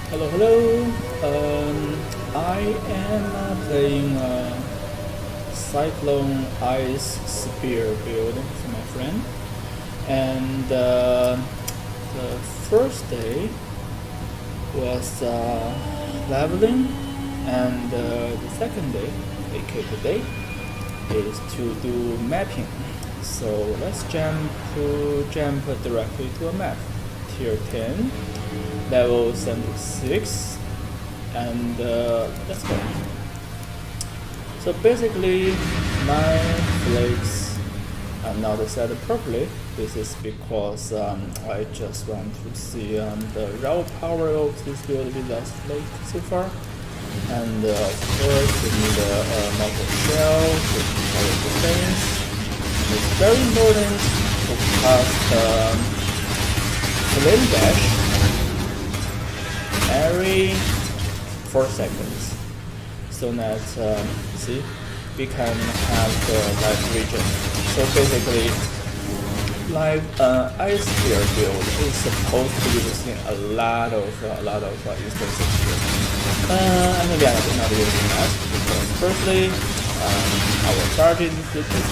Hello, hello. I am playing Cyclone Ice Spear build with my friend, and the first day was leveling, and the second day, aka today, is to do mapping. So let's jump directly to a map, tier 10. Level 76, and let's go. So basically my flags are not set properly. This is because I just want to see the raw power of this build with us flag so far. And of course we need a multiple shell to power defense. It's very important to cast flame dash every 4 seconds, so that see, we can have the live region. So basically, live ice spear build is supposed to be using a lot of instances here. And again, I'm not using that because firstly, our charge is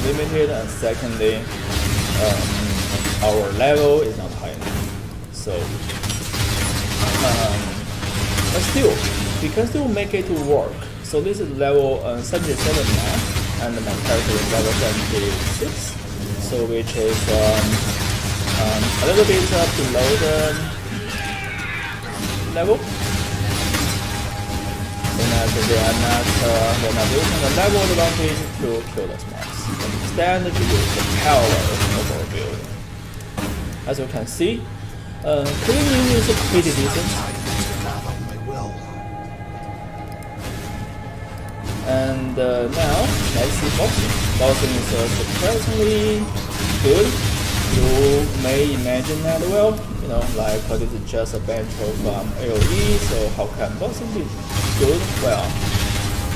limited, and secondly, our level is not high enough. So. But still, we can still make it work. So this is level 77 now, and my character is level 76, so which is a little bit below the level. So that we're not using the level advantage to kill the mobs. Instead, to use the power of our build. As you can see, cleaning is pretty decent. And now, let's see boxing. Boxing is surprisingly good. You may imagine that, well, you know, like this is just a bunch of AoE, so how can boxing be good? Well,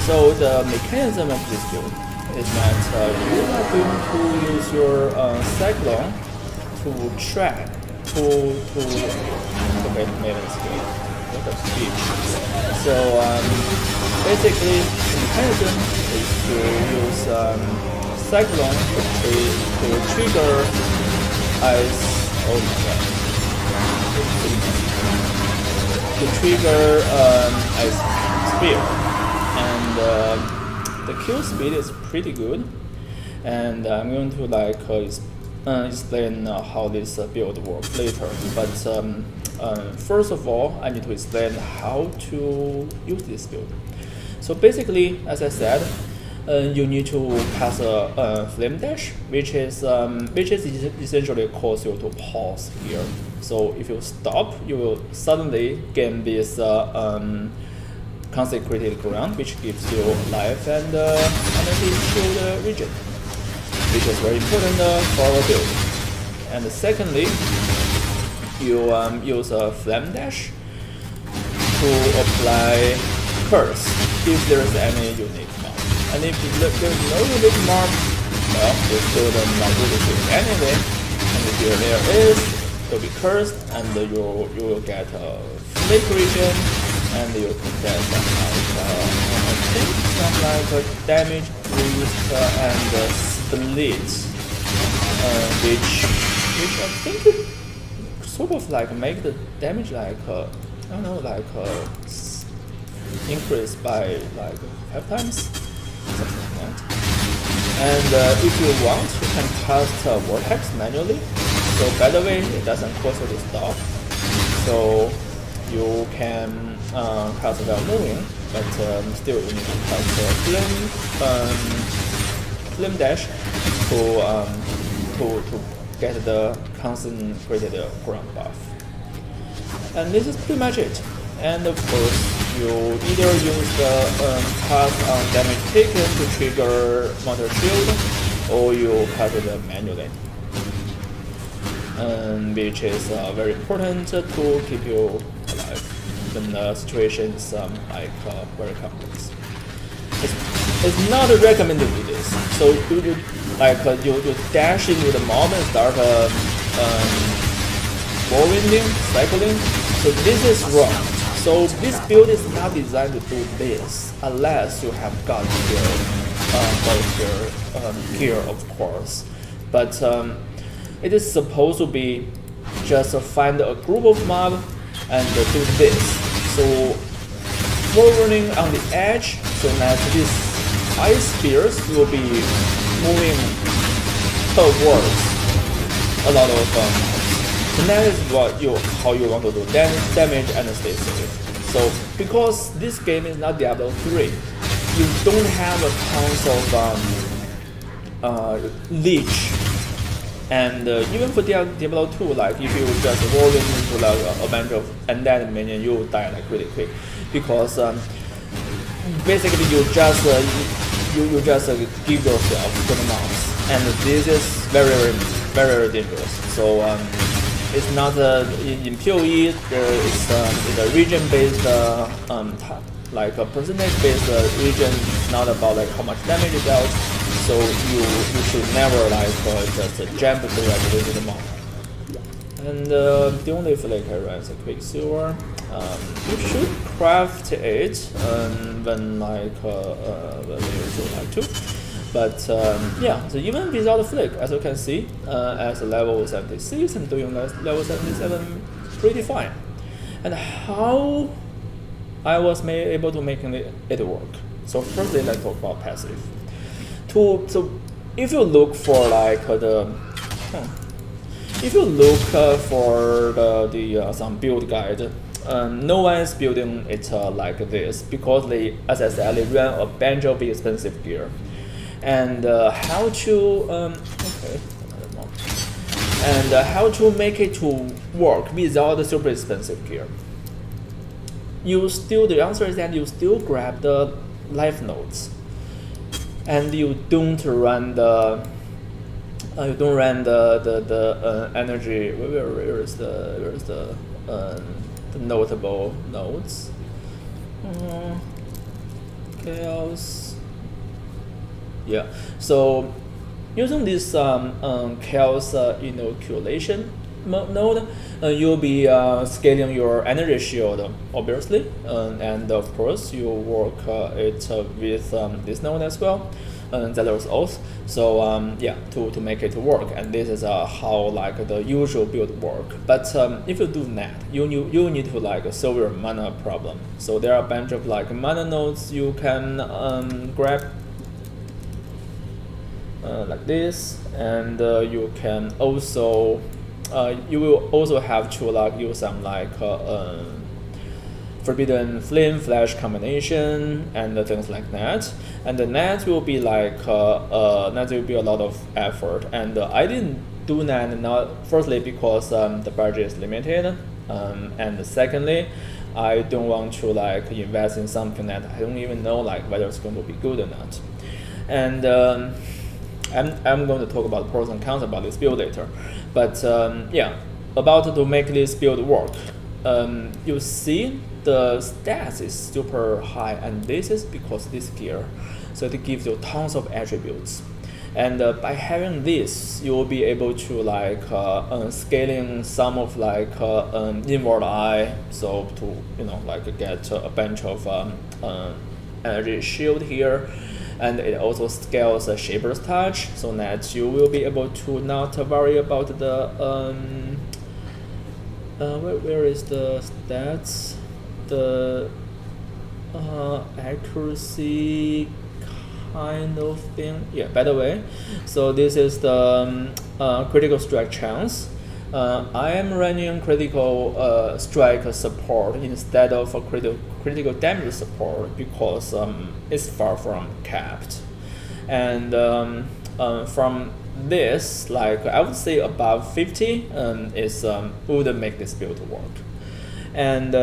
so the mechanism of this build is that you are going to use your Cyclone to track, okay, Maven's good. What a speech. So, basically, the mechanism is to use Cyclone to trigger ice. Oh my god! To trigger ice spear, and the kill speed is pretty good. And I'm going to explain how this build works later. But first of all, I need to explain how to use this build. So basically, as I said, you need to cast a flame dash, which is essentially cause you to pause here. So if you stop, you will suddenly gain this consecrated ground, which gives you life and energy to the region, which is very important for our build. And secondly, you use a flame dash to apply curse if there is any unique mark. And if there is no unique mark, well, you still not do the thing anyway. And if there is, it will be cursed, and you will get a flake region, and you can get some like damage boost and split, which I think it sort of like make the damage like I don't know, like increase by like 5 times, something like that. And if you want, you can cast Vortex manually. So by the way, it doesn't cost you to stop. So you can cast without moving, but still you need to cast flame dash to get the concentrated ground buff. And this is pretty much it. And of course, you either use the cast on damage taken to trigger Mortar Shield, or you cast it manually, which is very important to keep you alive when the situation is very complex. It's not recommended to do this. So you dash into the mob and start whirlwinding, cycling. So this is wrong. So this build is not designed to do this unless you have got gear, of course. But it is supposed to be just find a group of mob and do this. So forwarding on the edge, so that these ice spears will be moving towards a lot of and that is how you want to do damage and stay safe. So because this game is not Diablo 3, you don't have a tons of leech. And even for Diablo 2, like if you just roll into like a bunch of undead minion, you will die like really quick, because basically you just give yourself to the mobs, and this is very dangerous. So it's not in POE. It's a region-based like a percentage-based region. It's not about like how much damage it does. So you should never like just jump directly to the mob. And the only flicker is a Quicksilver. You should craft it when you like to. But yeah, so even without a flick, as you can see, as a level 76 and doing level 77 pretty fine. And how I was able to make it work. So firstly, let's talk about passive. So if you look for like some build guide, no one is building it like this, because they, as I said, they run a bunch of expensive gear. And how to how to make it to work without the super expensive gear. The answer is that you still grab the life nodes, and you don't run the energy. Where is the notable nodes? Chaos. Yeah. So using this chaos inoculation node, you'll be scaling your energy shield, obviously, and of course you work it with this node as well, Zeller's Oath. So yeah, to make it work, and this is how like the usual build work. But if you do that, you need to like solve your mana problem. So there are a bunch of like mana nodes you can grab. Like this, and you can also you will also have to like use some like forbidden flame flash combination and things like that, and that will be like that will be a lot of effort, and I didn't do that, not firstly because the budget is limited, and secondly I don't want to like invest in something that I don't even know like whether it's going to be good or not. And I'm going to talk about pros and cons about this build later, but yeah, about to make this build work, you see the stats is super high, and this is because this gear, so it gives you tons of attributes, and by having this, you will be able to like scaling some of like inward eye, so to like get a bunch of energy shield here. And it also scales a Shaper's Touch, so that you will be able to not worry about the where is the stats, the accuracy kind of thing. Yeah, by the way, so this is the critical strike chance. I am running critical strike support instead of a critical damage support, because it's far from capped, and from this, like I would say above 50 is would make this build work. And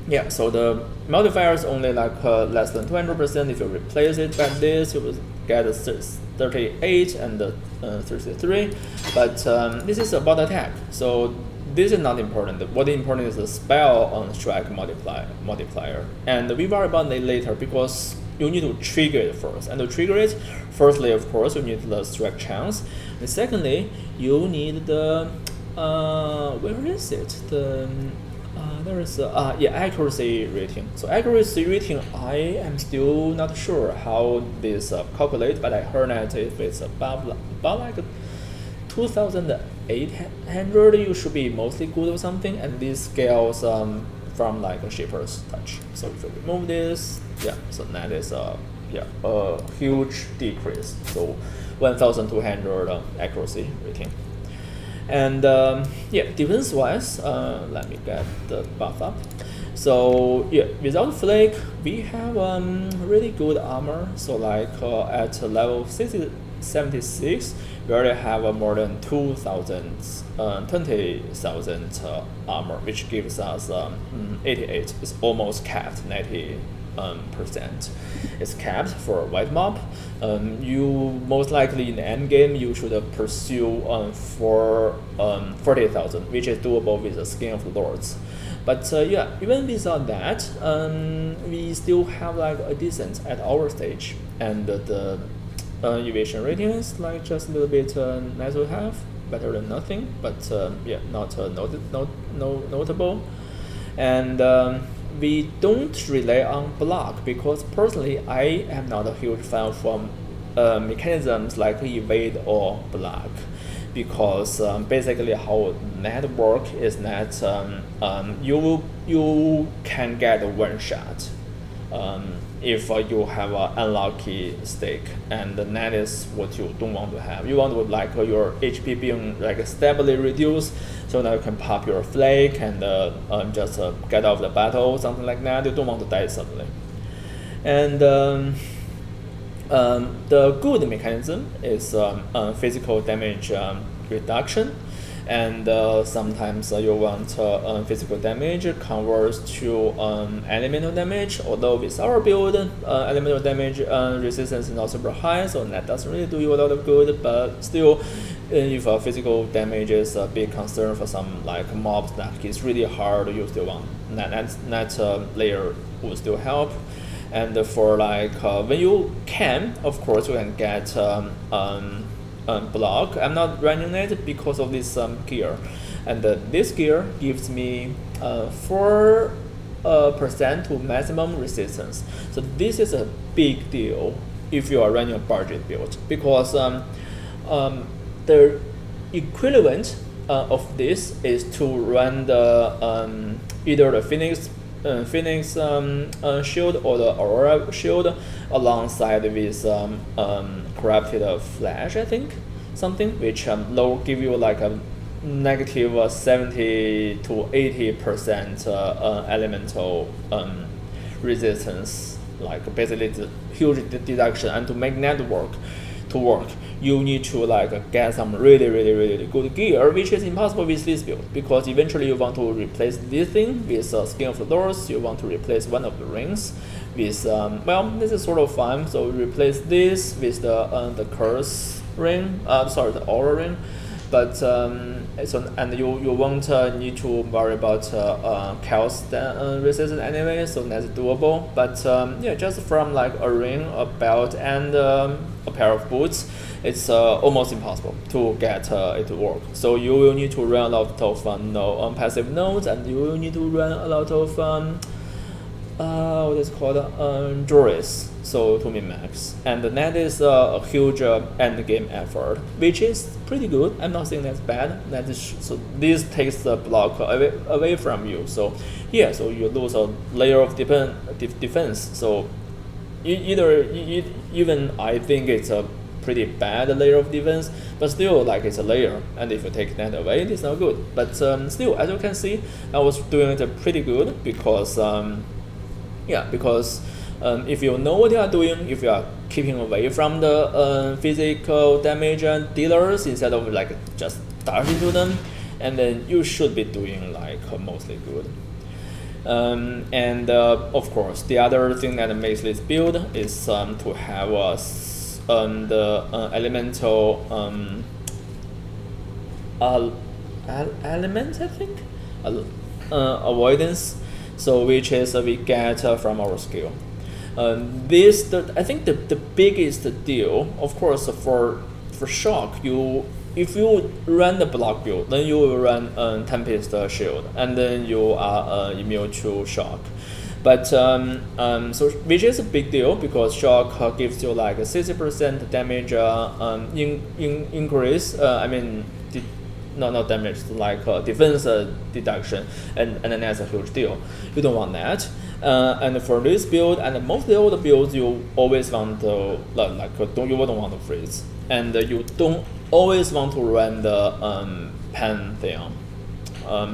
yeah, so the modifier is only like less than 200%. If you replace it by this, you will get a 38 and 33, but this is about attack, so this is not important. What is important is the spell on strike multiplier, and we worry about it later, because you need to trigger it first. And to trigger it, firstly, of course, you need the strike chance, and secondly, you need the where is it, the There is accuracy rating. So accuracy rating, I am still not sure how this calculate, but I heard that if it's about like 2,800, you should be mostly good or something, and this scales from like a shipper's touch. So if you remove this, so that is a huge decrease. So 1,200 accuracy rating. And defense wise, let me get the buff up. So without flake, we have really good armor. So like at level 76, we already have more than 20,000 armor, which gives us 88. It's almost capped 90%. It's capped for white mob. You most likely in the end game you should pursue for 40,000, which is doable with the Skin of the Lords. But even without that, we still have like a decent at our stage, and the evasion rating is like just a little bit nice to have, better than nothing, but not notable. And we don't rely on block because personally I am not a huge fan from mechanisms like evade or block, because basically how that work is that you can get a one shot if you have an unlucky stake, and that is what you don't want to have. You want to like your HP being like stably reduced, so now you can pop your flake and just get out of the battle, something like that. You don't want to die suddenly. And the good mechanism is physical damage reduction, and sometimes you want physical damage converts to elemental damage. Although with our build, elemental damage resistance is not super high, so that doesn't really do you a lot of good. But still, if physical damage is a big concern for some like mobs that is really hard, you still want that layer would still help. And for like when you can, of course, you can get block. I'm not running it because of this gear, and this gear gives me 4% to maximum resistance. So this is a big deal if you are running a budget build, because the equivalent of this is to run the either the Phoenix shield or the Aurora shield alongside with corrupted flash, I think, something which give you like a negative 70 to 80% elemental resistance, like basically the huge deduction. And to make that work, you need to like get some really good gear, which is impossible with this build, because eventually you want to replace this thing with Skin of the Doors. You want to replace one of the rings with this is sort of fun. So replace this with the curse ring, the aura ring. But and you won't need to worry about chaos resistance anyway, so that's doable. But just from like a ring, a belt, and a pair of boots, it's almost impossible to get it to work. So you will need to run a lot of passive nodes, and you will need to run a lot of what is called juries, so to min-max, and that is a huge end game effort, which is pretty good. I'm not saying that's bad. So this takes the block away from you. So so you lose a layer of defense. So even I think it's a pretty bad layer of defense, but still like it's a layer, and if you take that away, it's not good. But still, as you can see, I was doing it pretty good because if you know what you are doing, if you are keeping away from the physical damage dealers instead of like just dashing to them, and then you should be doing like mostly good. And of course, the other thing that makes this build is to have the elemental element, I think, avoidance. So which is we get from our skill. I think the biggest deal, of course, for shock, you if you run the block build, then you will run Tempest Shield, and then you are immune to shock. But so which is a big deal because shock gives you like a 60% damage increase. Not damage, like defense deduction, and then that's a huge deal. You don't want that. And for this build and most of the builds, you always want to you don't want to freeze, and you don't always want to run the Pantheon,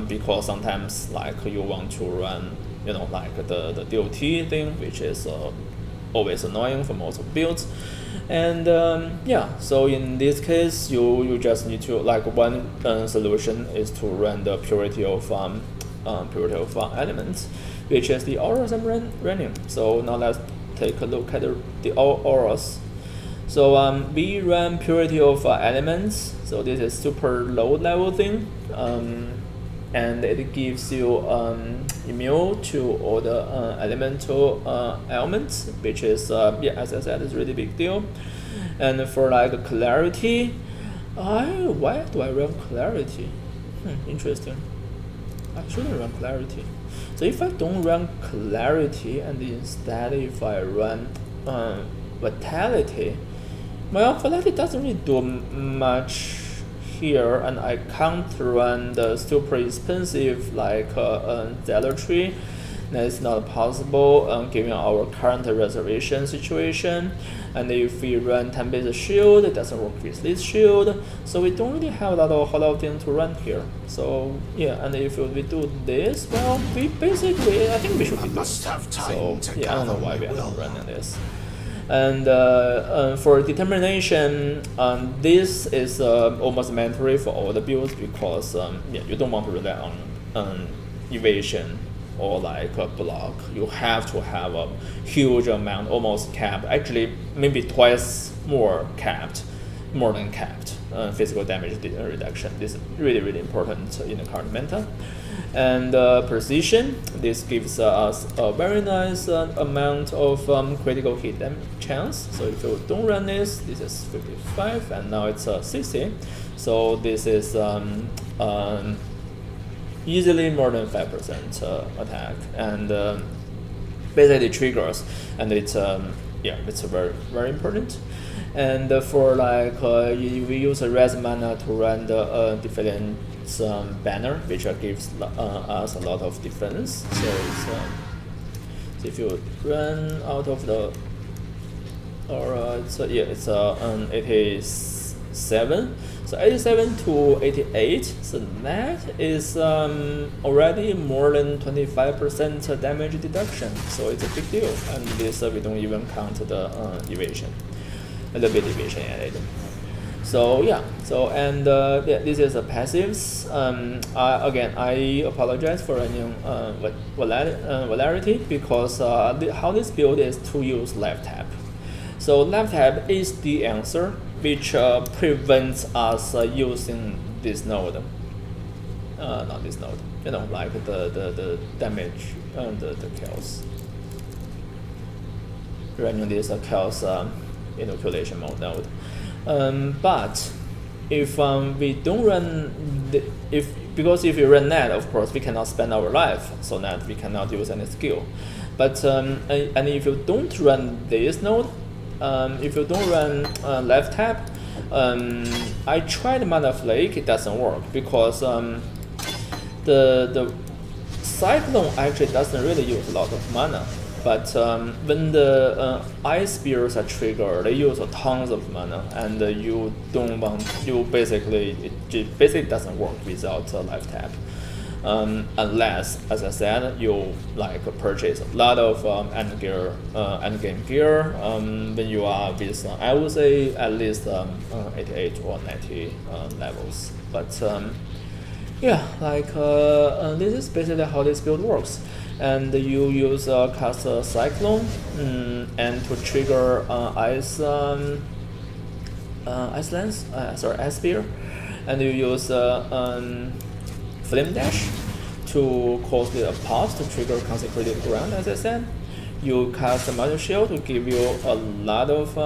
because sometimes like you want to run like the DOT thing, which is always annoying for most of builds. And so in this case, you just need to like one solution is to run the purity of elements, which is the auras I'm running. So now let's take a look at the auras. So we run purity of elements. So this is super low level thing, and it gives you immune to all the elemental elements, which is as I said, is really big deal. And for like clarity, why do I run clarity? Interesting. I shouldn't run clarity. So if I don't run clarity and instead if I run vitality, well, vitality doesn't really do much here, and I can't run the super expensive like zealotry. That's not possible given our current reservation situation. And if we run Tempest Shield, it doesn't work with this shield, so we don't really have a whole lot of things to run here. So yeah, and if we do this, well, we basically, I think we should be doing. So yeah, I don't know why we are not running this. And for determination, this is almost mandatory for all the builds because you don't want to rely on evasion or like a block. You have to have a huge amount, almost capped, actually maybe twice more than capped physical damage reduction. This is really, really important in the current meta. And precision, this gives us a very nice amount of critical hit chance. So if you don't run this is 55, and now it's 60. So this is easily more than 5% attack, and basically triggers, and it's it's very, very important. And for like we use a res mana to run the defense banner, which gives us a lot of defense. So it's so if you run out of the it's 87. So 87 to 88, so that is already more than 25% damage deduction. So it's a big deal, and this we don't even count the evasion, a little bit evasion added. So yeah, so and this is a passives. Again, I apologize for running Valarity because how this build is to use left tap. So left tap is the answer, which prevents us using this node. Not this node, like the damage and the chaos. Running this chaos inoculation mode node. But if we don't run because if we run that, of course we cannot spend our life, so that we cannot use any skill. But and if you don't run this node, if you don't run left tap, I tried Mana Flake, it doesn't work because the Cyclone actually doesn't really use a lot of mana. But when the ice spears are triggered, they use tons of mana, and you basically doesn't work without a left tap, unless, as I said, you like purchase a lot of end game gear. When you are with, I would say at least 88 or 90 levels. But yeah, like this is basically how this build works. And you use cast Cyclone and to trigger Ice Spear, and you use Flame Dash to cause the pulse to trigger Consecrated Ground. As I said, you cast Magic Shield to give you a lot of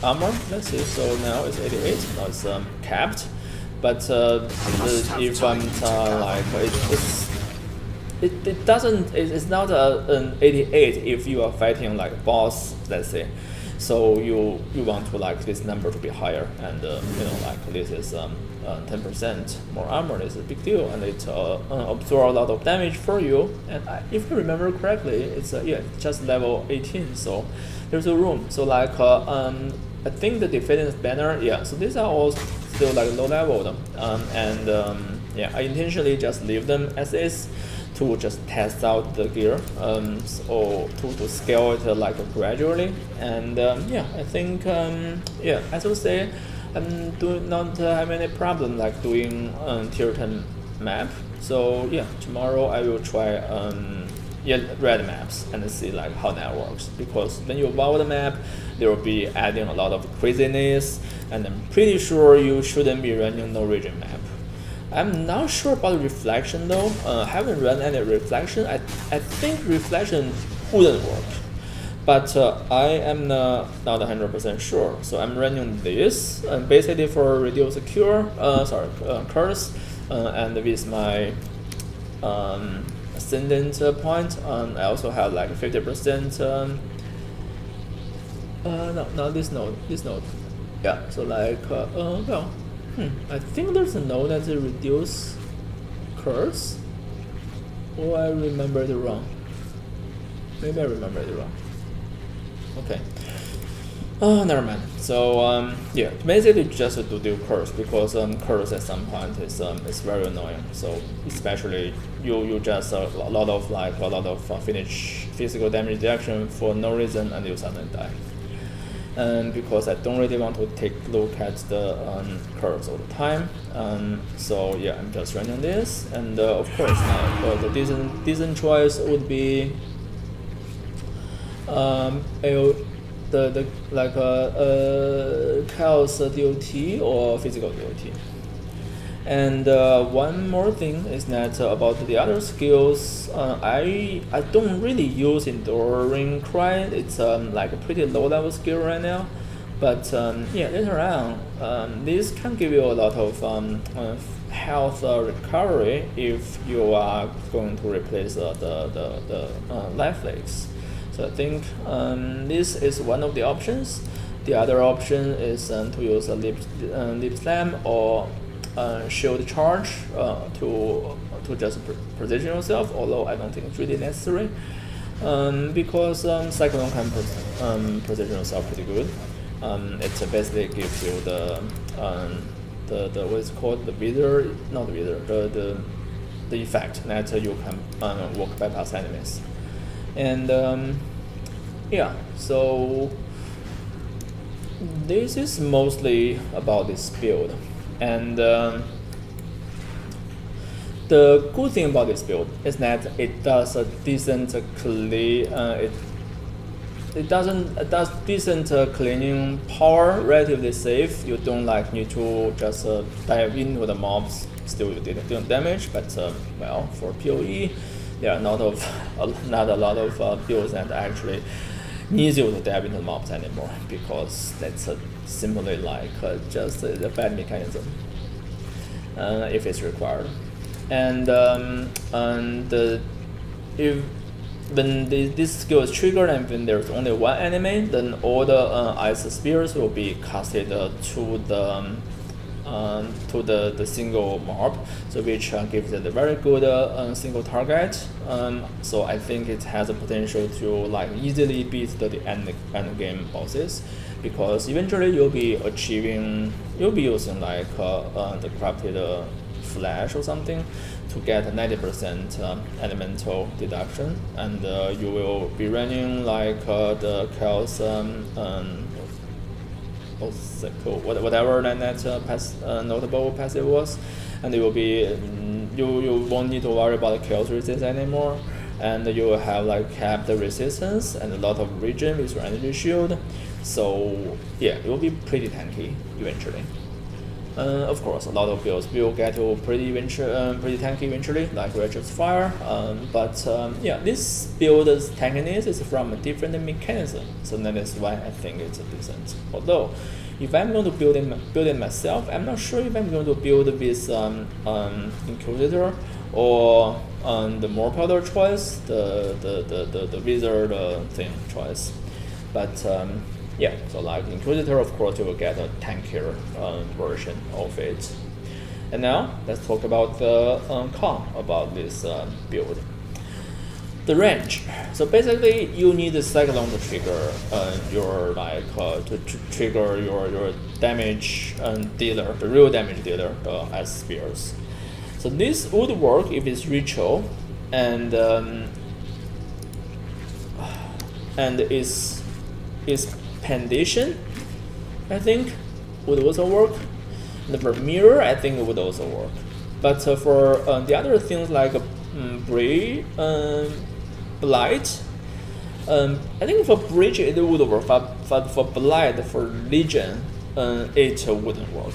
armor. Let's see. So now it's 88. Now it's capped. But if I'm like it doesn't. It's not an 88 if you are fighting like a boss. Let's say. So you want to like this number to be higher, and you know, like this is 10% more armor is a big deal, and it absorb a lot of damage for you. And if you remember correctly, it's yeah, just level 18, so there's a room. So like I think the defense banner, yeah. So these are all still like low level, yeah, I intentionally just leave them as is to just test out the gear, or to scale it like gradually. And yeah, I think yeah, as I say, I'm do not have any problem like doing tier 10 map. So yeah, tomorrow I will try yeah, red maps and see like how that works, because when you evolve the map, there will be adding a lot of craziness, and I'm pretty sure you shouldn't be running no region map. I'm not sure about reflection though. Haven't run any reflection. I think reflection wouldn't work, but I am not 100% sure. So I'm running this basically for reduce cure, curse, and with my ascendant point. I also have like 50%. No, this node. Yeah. So like well. I think there's a node that reduce curse, or I remembered it wrong. Maybe I remembered it wrong. Okay. Oh, never mind. So yeah, basically just to do curse, because curse at some point is very annoying. So especially you just a lot of finish physical damage reduction for no reason, and you suddenly die. And because I don't really want to take a look at the curves all the time, so yeah, I'm just running this. And of course, the decent choice would be chaos DOT or physical DOT. And one more thing is that about the other skills, I don't really use Enduring Cry. It's like a pretty low level skill right now, but yeah, later on, this can give you a lot of health recovery if you are going to replace the life leaks. So I think this is one of the options. The other option is to use a lip slam or shield charge to just position yourself, although I don't think it's really necessary, because Cyclone can position yourself pretty good. It basically gives you the what is called the wither, not the wither, the effect that you can walk bypass enemies. And yeah, so this is mostly about this build. And the good thing about this build is that it does a decent it does decent cleaning power, relatively safe. You don't like need to just dive into the mobs. Still you did damage, but well, for POE there are not a lot of builds that actually needs you to dive into the mobs anymore, because that's simply like just a bad mechanism if it's required. And if when this skill is triggered and when there's only one enemy, then all the ice spears will be casted to the single mob, so which gives it a very good single target. So I think it has a potential to like easily beat the end game bosses, because eventually you'll be using like the crafted flash or something to get 90% elemental deduction, and you will be running like the chaos whatever that notable passive was, and it will be you won't need to worry about the chaos resistance anymore, and you will have like capped resistance and a lot of regen with your energy shield. So yeah, it will be pretty tanky eventually. Of course, a lot of builds will get to pretty tanky eventually, like Righteous Fire. Yeah, this build's tankiness is from a different mechanism, so that is why I think it's decent. Although, if I'm going to build it myself, I'm not sure if I'm going to build this Inquisitor or the more powder choice, the wizard thing choice. But yeah, so like Inquisitor, of course, you will get a tankier version of it. And now let's talk about the con about this build. The range. So basically, you need the Cyclone to trigger your trigger your damage dealer, the real damage dealer, as spears. So this would work if it's ritual, and is Pendition, I think, would also work. The Mirror, I think it would also work. But for the other things like Blight, I think for Bridge it would work, but for Blight, for Legion, it wouldn't work.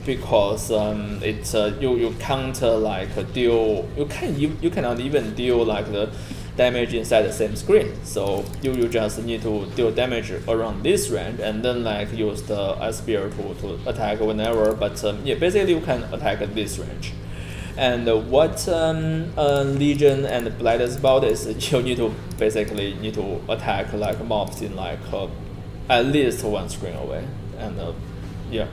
Because you can't deal, you cannot even deal like the damage inside the same screen. So you just need to deal damage around this range and then use the spear to attack whenever. But yeah, basically you can attack this range. And what Legion and Blight is about is you need to attack mobs in at least one screen away, and yeah,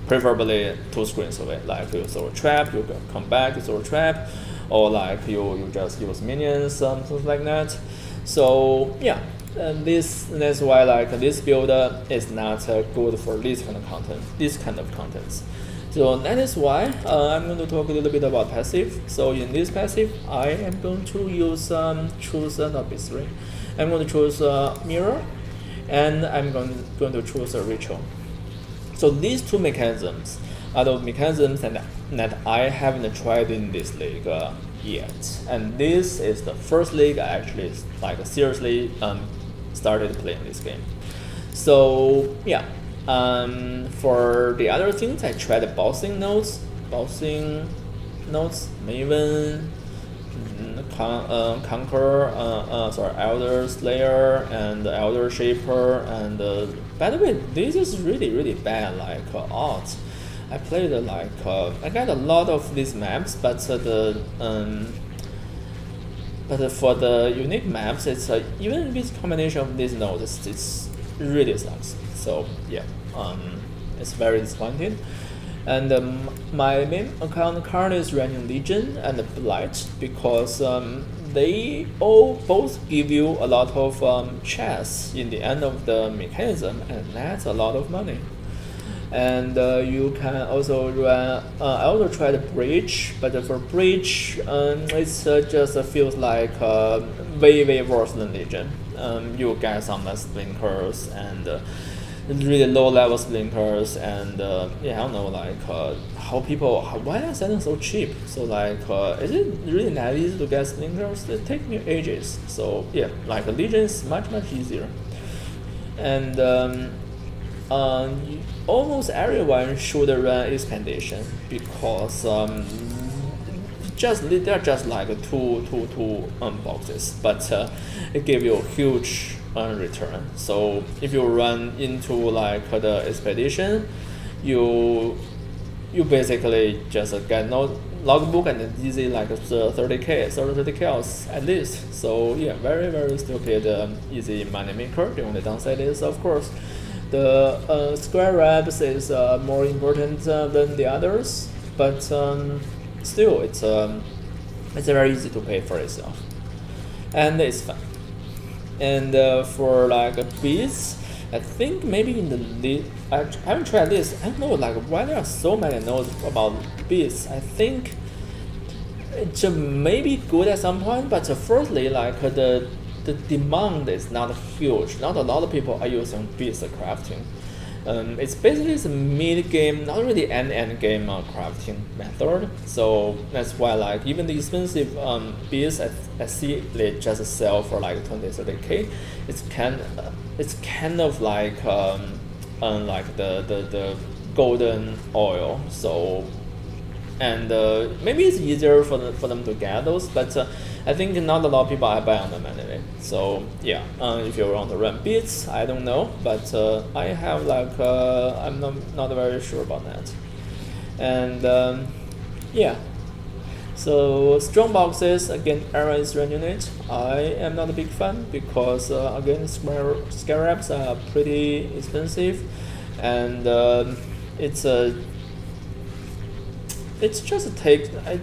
preferably 2 screens away. Like you throw a trap, you come back, you throw a trap, or you just use minions, something like that. So yeah, and that's why this build is not good for this kind of contents. So that is why I'm going to talk a little bit about passive. So in this passive, I am going to choose I'm going to choose Mirror, and I'm going to choose a Ritual. So these 2 mechanisms are the mechanisms that I haven't tried in this league yet. And this is the first league I actually seriously started playing this game. So yeah, for the other things, I tried bossing nodes, Maven, Elder Slayer and Elder Shaper, and by the way, this is really bad odds. I played I got a lot of these maps, but for the unique maps, it's even with combination of these nodes, it's really sucks. So yeah, it's very disappointing. And my main account currently is running Legion and Blight because they both give you a lot of chests in the end of the mechanism, and that's a lot of money. And you can also run. I also tried Bridge, but for Bridge, it's just feels like way worse than Legion. You get some blinkers and really low level blinkers, and yeah, I don't know why are selling so cheap. So is it really that easy to get blinkers? It takes me ages. So yeah, Legion is much easier, and almost everyone should run Expedition because they're just two boxes, but it gives you a huge return. So if you run into the Expedition, you basically just get no logbook and it's easy 30 kills at least. So yeah, very stupid easy money maker. The only downside is, of course, the square reps is more important than the others, but still it's very easy to pay for itself, and it's fun. And for beats, I think maybe in the I haven't tried this. I don't know why there are so many nodes about beats. I think it may be good at some point, but firstly the demand is not huge. Not a lot of people are using beats crafting. It's basically a mid-game, not really an end-game crafting method. So that's why even the expensive beats I see they just sell for 20-30k. It's kind of the golden oil. So, and maybe it's easier for them to get those, but I think not a lot of people are buying on them anyway. So yeah, if you want to run bits, I don't know, but I have like I'm not very sure about that. And yeah. So strong boxes, again, everyone is running it. I am not a big fan because again, scarabs are pretty expensive, and it's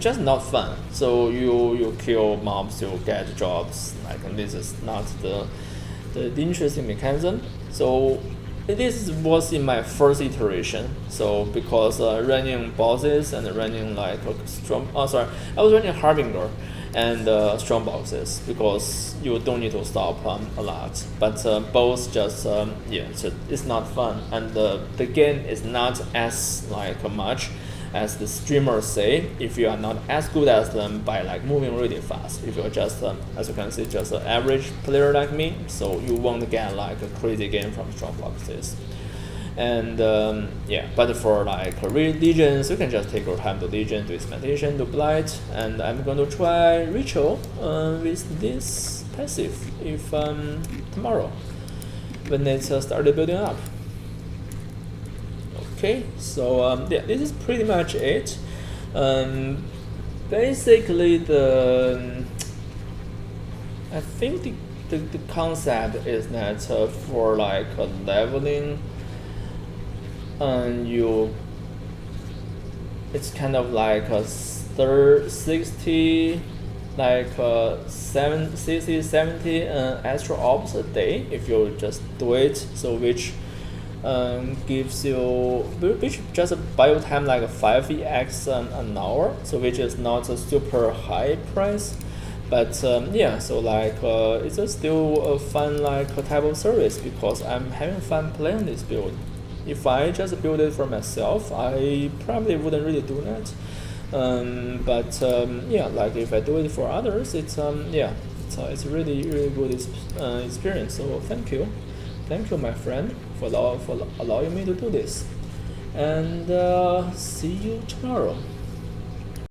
just not fun. So you kill mobs, you get jobs. Like, and this is not the interesting mechanism. So this was in my first iteration. So because running bosses and running like strong, I was running Harbinger and strong boxes because you don't need to stop a lot. But both just it's not fun, and the game is not as like much as the streamers say, if you are not as good as them by like moving really fast. If you're just as you can see, just an average player like me, so you won't get like a crazy game from strong boxes. And but for like legions, you can just take your time to legion, do experimentation, do blight, and I'm going to try ritual with this passive if tomorrow when it's started building up. Okay, so this is pretty much it. Basically, I think the concept is that for like leveling, it's kind of like a 60, like 60, 70 extra orbs a day if you just do it. So which gives you, which just buy you time like 5x an hour, so which is not a super high price, but so like it's still a fun like type of service because I'm having fun playing this build. If I just build it for myself, I probably wouldn't really do that, but like if I do it for others, it's it's a really good experience. So thank you my friend for allowing me to do this, and see you tomorrow.